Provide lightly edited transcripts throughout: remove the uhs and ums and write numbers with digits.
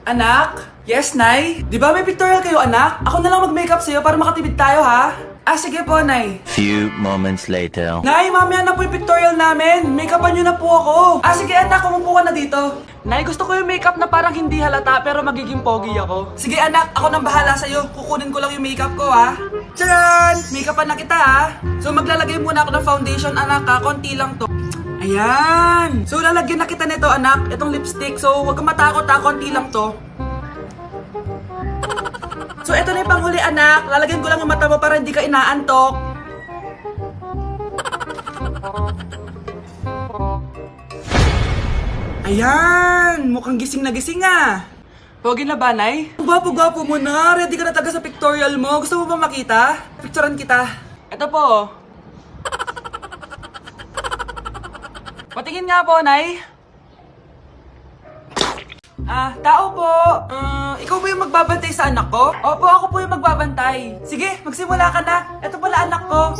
Anak? Yes, Nay? Di ba may pictorial kayo, anak? Ako na lang mag-makeup sa'yo para makatipid tayo, ha? Sige po, Nay. Few moments later. Nay, mamaya na po yung pictorial namin. Make-upan nyo na po ako. Sige, anak, umupo ka na dito. Nay, gusto ko yung makeup na parang hindi halata pero magiging pogi ako. Sige, anak, ako nang bahala sa'yo. Kukunin ko lang yung makeup ko, ha? Tcharan! Make-upan na kita, ha? So, maglalagay muna ako ng foundation, anak, ha? Konti lang to. Ayan! So, lalagyan na kita nito, anak. Itong lipstick. So, huwag kang matakot, ha? Konti lang to. So, ito na yung panghuli, anak. Lalagyan ko lang yung mata mo para hindi ka inaantok. Ayan! Mukhang gising na gising, ah. Pogi na ba, Nay? Gwapo-gwapo mo na. Ready ka na talaga sa pictorial mo. Gusto mo ba makita? Picturean kita. Ito po. Patingin nga po, Nay. Tao po. Ikaw ba yung magbabantay sa anak ko? Opo, ako po yung magbabantay. Sige, magsimula ka na. Ito pala anak ko.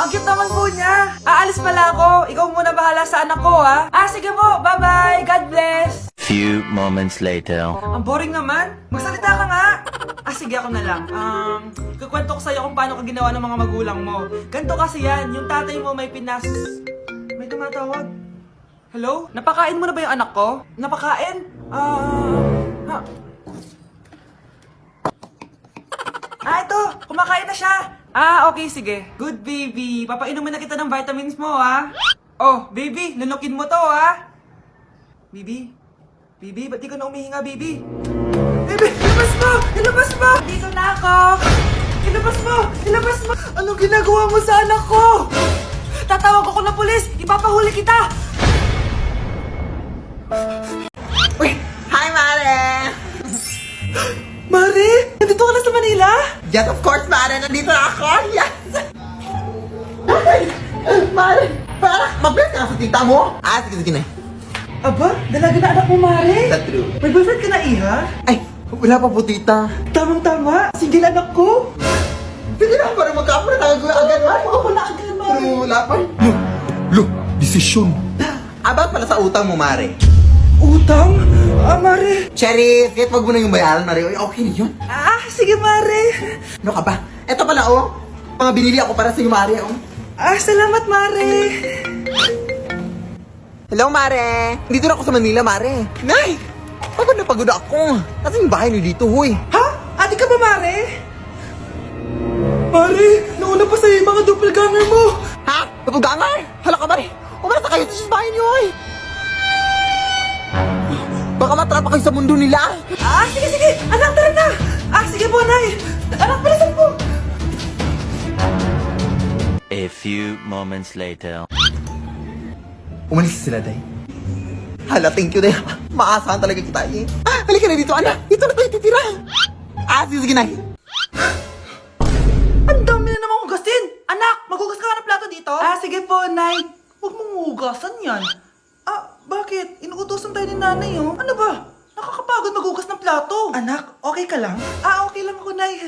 Ang cute naman po niya. Aalis pala ako. Ikaw muna bahala sa anak ko, ha? Sige po. Bye-bye. God bless. Few moments later. Ang boring naman. Magsalita ka nga. Sige, ako na lang. Kukwento ko sa'yo kung paano ka ginawa ng mga magulang mo. Ganto kasi yan. Yung tatay mo may May tumatawag. Hello? Napakain mo na ba yung anak ko? Napakain? Ito! Kumakain na siya! Okay, sige. Good, baby. Papainumin na kita ng vitamins mo, ha? Oh, baby, lunukin mo to, ha? Baby? Baby, ba't di ka na umihinga, baby? Baby, ilabas mo! Ilabas mo! Dito na ako! Ilabas mo! Ilabas mo! Anong ginagawa mo sa anak ko? Tatawag ako ng pulis! Ipapahuli kita! Uy! Hi, Mare! Mare! Nandito ka na sa Manila? Yes, of course, Mare! Nandito na ako! Yes! Mare! Para mag-bless ka sa tita mo! Sige na. Aba, dalaga na anak mo, Mare. That's true. May boyfriend ka na, Iha? Ay, wala pa po, tita. Tamang-tama. Single anak ko. Sige na, para magkapura tayo agad, Mare. Ako na agad, Mare. Pero wala pa. Lo, desisyon. About pala sa utang mo, Mare. Utang? Mare. Cherry, kahit wag mo na yung bayaran, Mare. Okay na yun. Sige, Mare. Ano ka ba? Eto pala, mga binili ako para sa iyo, Mare, Salamat, Mare. Hello, Mare. Dito na ako sa Manila, Mare. Nay! Pagod na pagod ako. Nasaan yung bahay niyo dito, huy? Ha? Ate ka ba, Mare? Mare, nauna pa sa'yo yung mga doppelganger mo. Ha? Napugangar? Hala ka, Mare. Umalas na kayo sa bahay niyo, huy. Baka matrapa kayo sa mundo nila. Sige. Anak, tara na. Sige po, Nay. Anak, palasan po. A few moments later. Umalis sila, Day. Hala, thank you, Day. Maasahan talaga kita, eh. Halika na dito, anak. Dito na tayo titira. Sige, Nay. Ang dami na namang hugasin. Anak, maghugas ka ng plato dito? Sige po, Nay. Huwag mong hugasan yan. Bakit? Inuutosan tayo ni nanay, oh. Ano ba? Nakakapagod maghugas ng plato. Anak, okay ka lang? Okay lang ako, Nay.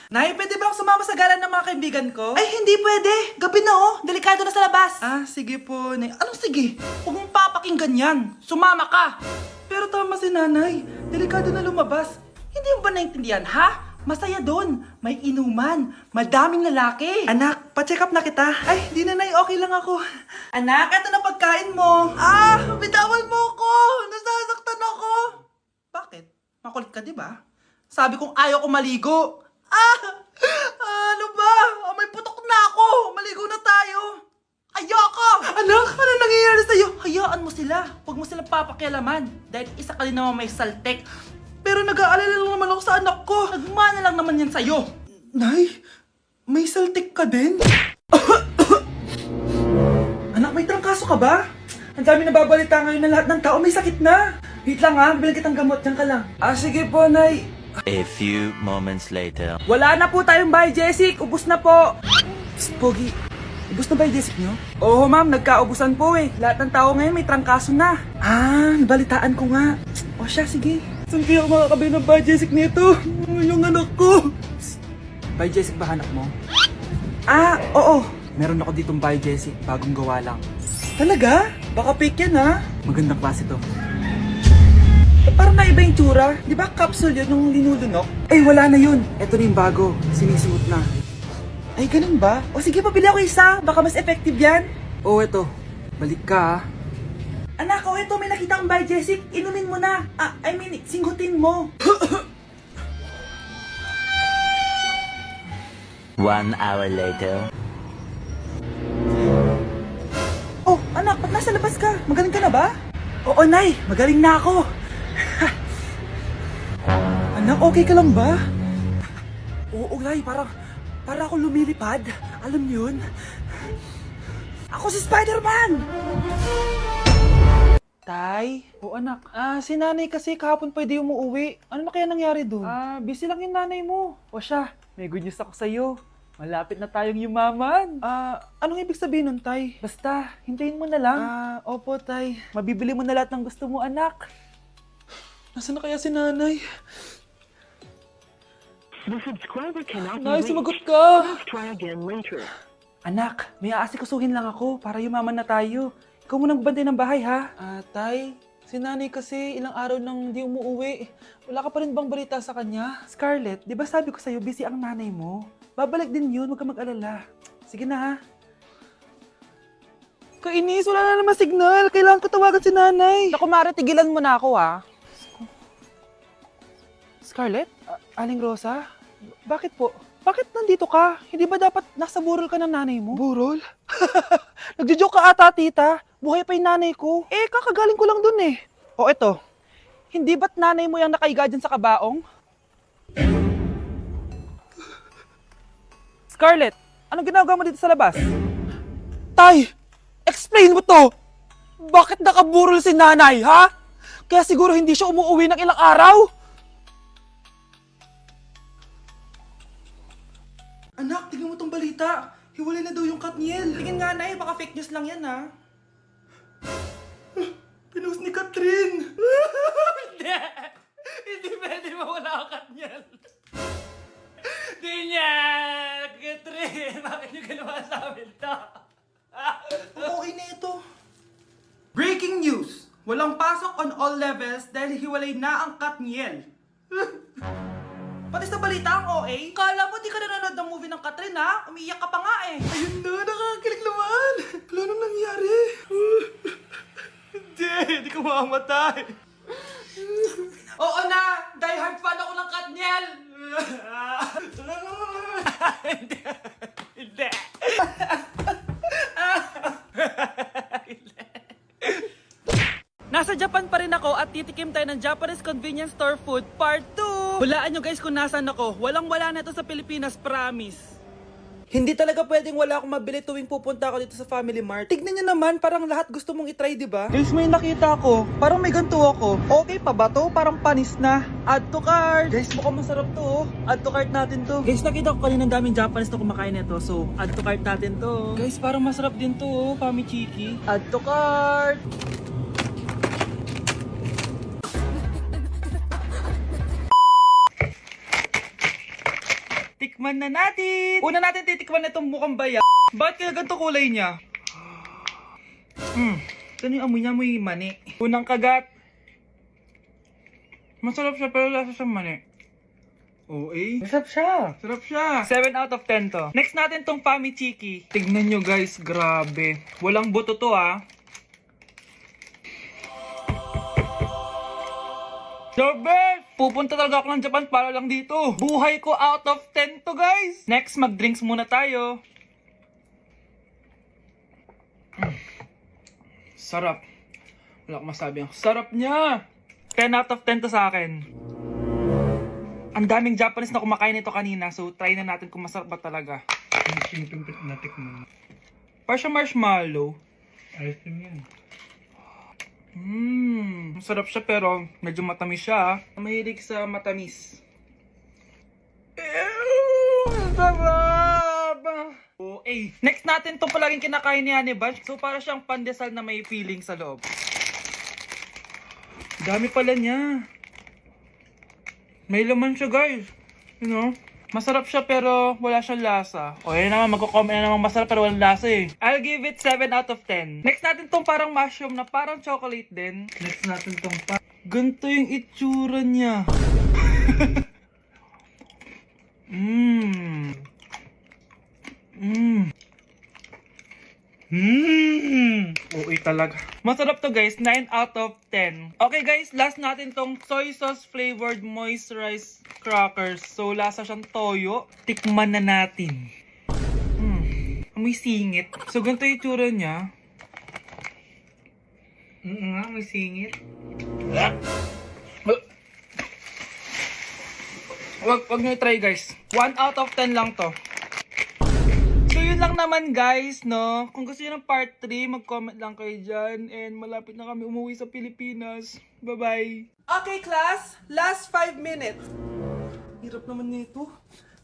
Nay, pwede ba akong sumama sa gala ng mga kaibigan ko? Ay, hindi pwede. Gabi na, oh. Delikado na sa labas. Sige po, Nay. Anong sige? Huwag mong papakinggan yan. Sumama ka. Pero tama si nanay. Delikado na lumabas. Hindi mo ba naintindihan, ha? Masaya doon. May inuman. Madaming lalaki. Anak, pa-check up na kita. Ay, di na, Nay. Okay lang ako. Anak, eto na pagkain mo. Bitawan mo ako. Nasasaktan ako. Bakit? Makulit ka, di ba? Sabi kong ayaw ko maligo. Ano ba? May putok na ako. Maligo na tayo. Ayoko! Anak, ano nangyayari sa'yo? Hayaan mo sila. Huwag mo sila papakialaman. Dahil isa ka din naman may saltek. Pero nag-aalala lang naman ako sa anak ko. Nagmana lang naman yan sa'yo. Nay, may saltik ka din? Anak, may trangkaso ka ba? Ang dami nababalita ngayon na lahat ng tao may sakit na. Wait lang, ha, bilang kitang gamot. Diyan ka lang. Sige po, Nay. A few moments later. Wala na po tayong bahay, Jessic. Ubus na po. Psst, Pogi. Ubus na ba yung Jessic nyo? Oo, ma'am. Nagkaubusan po eh. Lahat ng tao ngayon may trangkaso na. Nabalitaan ko nga. Siya, sige. Saan kaya ako makakabay ng bahay, Jessic nito? Yung anak ko. Psst. Bahay, Jessic ba hanap mo? Oo. Meron ako ditong bahay, Jessic. Bagong gawa lang. Talaga? Baka fake yan, ha? Magandang klase to. Parang naiba yung tsura. Di ba capsule yun yung linulunok? Ay, wala na yun. Ito na yung bago. Sinisuot na. Ay, ganun ba? O sige, pabili ako isa. Baka mas effective yan. Oo, eto. Balik ka, Anak, eto, may nakita kang Biogesic. Inumin mo na. Singhutin mo. 1 hour later. Oh, anak, ba't nasa labas ka? Magaling ka na ba? Oo, Nay. Magaling na ako. Anak, okay ka lang ba? Oo, Nay. Para ako lumilipad. Alam niyo yun? Ako si Spider-Man! Tay? O anak, si nanay kasi kahapon pwede umuwi. Ano na kaya nangyari doon? Busy lang yung nanay mo. O siya, may good news ako sa'yo. Malapit na tayong yumaman. Anong ibig sabihin nun, Tay? Basta, hintayin mo na lang. Opo, Tay. Mabibili mo na lahat ng gusto mo, anak. Nasaan na kaya si nanay? The subscriber cannot be Nay, reached. sumagot ka! Please try again later. Anak, may aasikasuhin lang ako para yumaman na tayo. Ikaw munang bantay ng bahay, ha? Tay, si nanay kasi ilang araw nang di umuwi. Wala ka pa rin bang balita sa kanya? Scarlett, di ba sabi ko sa'yo busy ang nanay mo? Babalik din yun, huwag ka mag-alala. Sige na, ha? Kainis, wala na naman signal. Kailangan ko tawagan si nanay. Naku, Mare, tigilan mo na ako, ha? Scarlett? Aling Rosa? Bakit po? Bakit nandito ka? Hindi ba dapat nasa burol ka ng nanay mo? Burol? Nagjo-joke ka ata, tita. Buhay pa yung nanay ko. Kakagaling ko lang dun eh. O eto, hindi ba't nanay mo yung nakaiga dyan sa kabaong? Scarlett, anong ginagawa mo dito sa labas? Tay, explain mo to! Bakit nakaburol si nanay, ha? Kaya siguro hindi siya umuwi ng ilang araw? Anak, tingnan mo tong balita. Hiwalay na daw yung Katniel. Tingin nga na baka fake news lang yan, ha? Pinost ni Catherine. Hindi! Hindi pwede mawala ang Katniel. Hindi niya! Catherine, bakit niyo ginawa sa amin to? Okay na ito. Breaking news! Walang pasok on all levels dahil hiwalay na ang Katniel. Pati sa balita ang OA, kala mo di ka nanonood ng movie ng Catherine, ha? Umiiyak ka pa nga eh. Ayun na, nakakakilig naman. Wala nang nangyari. Hindi ka mamamatay. Oo na, die hard fan ako ng Katniel. Hindi. Hindi. Nasa Japan pa rin ako at titikim tayo ng Japanese convenience store food part 2. Hulaan nyo guys kung nasaan ako. Walang-wala na ito sa Pilipinas, promise. Hindi talaga pwedeng wala akong mabili tuwing pupunta ako dito sa Family Mart. Tignan nyo naman, parang lahat gusto mong itry, di ba? Guys, may nakita ako. Parang may ganito ako. Okay pa ba to? Parang panis na. Add to cart. Guys, mukhang masarap to. Oh. Add to cart natin to. Guys, nakita ko kanina daming Japanese na kumakain nito. So, add to cart natin to. Guys, parang masarap din to. Oh. Famichiki. Add to cart. Tikman na natin! Una natin titikman na itong mukhang baya. Bakit kaya ganito kulay niya? Ito yung amoy niya, amoy mani. Unang kagat. Masarap siya pero lasa siyang mani. Masarap siya. Sarap siya. 7 out of 10 to. Next natin tong Famichiki. Tignan nyo guys, grabe. Walang buto to ah. The best! Pupunta talaga ako ng Japan para lang dito. Buhay ko out of 10 to guys. Next, mag-drinks muna tayo. Sarap. Wala akong masabi. Ang sarap niya. 10 out of 10 to sa akin. Ang daming Japanese na kumakain nito kanina. So, try na natin kung masarap ba talaga. Parang siya marshmallow. Ayos yan. Masarap siya pero medyo matamis siya. Mahilig sa matamis. Sarap! Okay. Next natin itong palaging kinakain ni Honey Bunch. So para siyang pandesal na may feeling sa loob. Dami pala niya. May laman siya guys. You know? Masarap siya pero wala siyang lasa. O yun naman, magko-comment na naman masarap pero walang lasa eh. I'll give it 7 out of 10. Next natin tong parang mushroom na parang chocolate din. Next natin tong Ganito yung itsura niya. Okay talaga. Masarap to guys, 9 out of 10. Okay guys, last natin tong soy sauce flavored moisturized crackers. So lasa siyang toyo. Tikman na natin. May singit. So ganito yung itsura niya. May singit. Wag nyo try guys. 1 out of 10 lang to. So yun lang naman guys, no? Kung gusto nyo ng part 3, mag-comment lang kayo dyan. And malapit na kami umuwi sa Pilipinas. Bye-bye! Okay class, last 5 minutes. Hirap naman nito.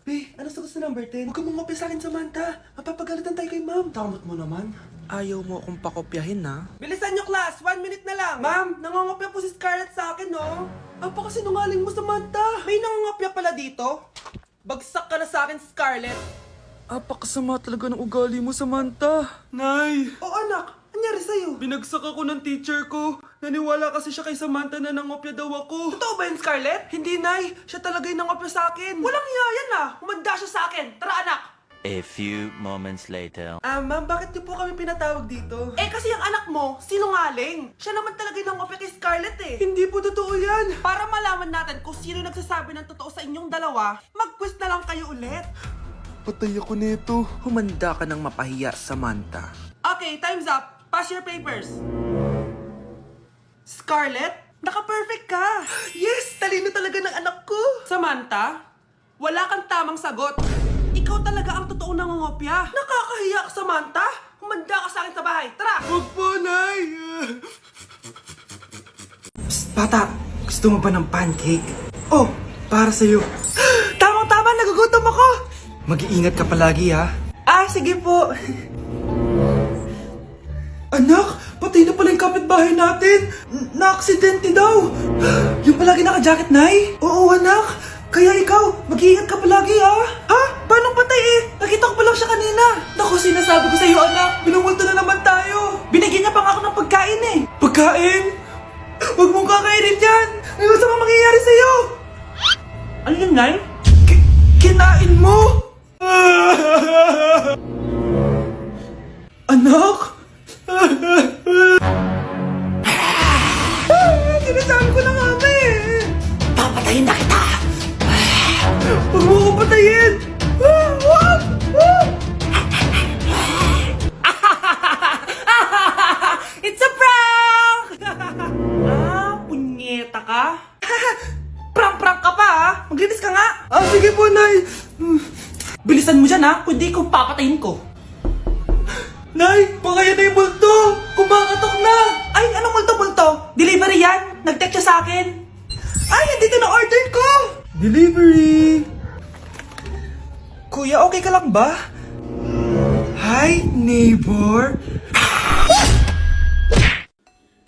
Be, ano sa gusto number 10? Huwag ka mong kopya sa akin, Samantha. Mapapagalitan tayo kay ma'am. Tamot mo naman. Ayaw mo akong pakopyahin, ha? Bilisan nyo, class! 1 minute na lang! Ma'am, nangongopya po si Scarlett sa akin, no? Apakasinungaling mo, Samantha! May nangongopya pala dito? Bagsak ka na sa akin, Scarlett! Apakasama talaga ng ugali mo, Samantha! Nay! O anak, anyari sa'yo? Binagsak ako ng teacher ko. Naniwala kasi siya kay Samantha na nangopya daw ako. Totoo ba yun, Scarlett? Hindi, Nay. Siya talaga yung nangopya sa akin. Walang hiya yan, ah. Humanda siya sa akin. Tara, anak. A few moments later. Ma'am, bakit niyo po kami pinatawag dito? Eh, kasi ang anak mo, sinungaling. Siya naman talaga yung nangopya kay Scarlett, eh. Hindi po totoo yan. Para malaman natin kung sino nagsasabi ng totoo sa inyong dalawa, mag-quiz na lang kayo ulit. Patay ako nito. Humanda ka ng mapahiya, Samantha. Okay, time's up. Pass your papers. Scarlett, naka-perfect ka. Yes, talino talaga ng anak ko. Samantha, wala kang tamang sagot. Ikaw talaga ang totoong nangongopya. Nakakahiya ka, Samantha. Humanda ka sa akin sa bahay. Tara! Huwag po, Nay. Psst, bata. Gusto mo ba ng pancake? Oh, para sa'yo. Tamang-tama, nagugutom ako. Mag-iingat ka palagi, ha? Sige po. Anak, patay na pala yung kapitbahay natin. Na-aksidente daw. Yung palagi naka-jacket, Nay? Oo, anak. Kaya ikaw, mag-iingat ka palagi, ha? Ha? Paano patay eh? Nakita ko pa lang siya kanina. Naku, sinasabi ko sa iyo, anak. Binumulto na naman tayo. Binigyan niya pa nga ako ng pagkain eh. Pagkain? Huwag mong kakainin yan. May masama mangyayari sa'yo. Ano yun, Nay? Kinain mo? Anak? Sinasabi ko na nga, eh. Papatayin na kita. Huwag mo ko patayin. Huwag! It's a prank! Punyeta ka? Prank-prank ka pa, ha? Maglinis ka nga. Sige po, Nay. Bilisan mo dyan, ha? Kundi kung papatayin ko. Nay, pakaya na yung multo. Kumakatok na. Ay, anong multo-multo? Delivery yan? Nag-text siya sa akin. Ay, nandito na order ko! Delivery. Kuya, okay ka lang ba? Hi, neighbor.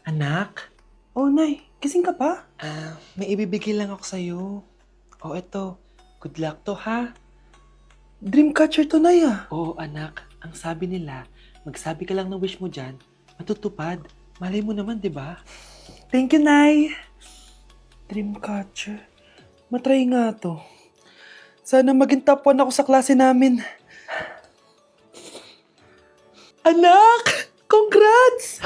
Anak? Oh, Nay. Gising ka pa? May ibibigay lang ako sa'yo. Oh, eto. Good luck to, ha? Dreamcatcher to, Nay, ah. Oo, anak. Ang sabi nila, magsabi ka lang ng wish mo dyan, matutupad. Malay mo naman, di ba? Thank you, Nay. Dreamcatcher. Matry nga to. Sana maging top 1 ako sa klase namin. Anak! Congrats!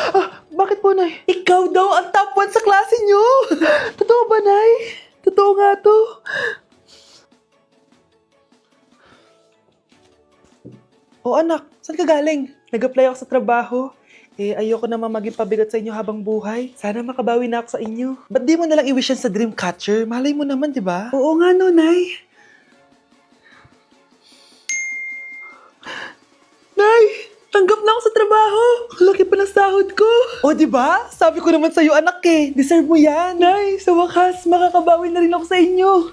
Bakit po, Nay? Ikaw daw ang top 1 sa klase nyo! Totoo ba, Nay? Totoo nga to. O anak, saan ka galing? Nag-apply ako sa trabaho. Ayoko naman maging pabigat sa inyo habang buhay. Sana makabawi na ako sa inyo. Ba't di mo nalang i-wish yan sa Dreamcatcher? Malay mo naman, di ba? Oo nga no, Nay. Nay! Tanggap na ako sa trabaho! Laki pa ng sahod ko! O, di ba? Sabi ko naman sa'yo, anak eh. Deserve mo yan. Nay, sa wakas, makakabawi na rin ako sa inyo.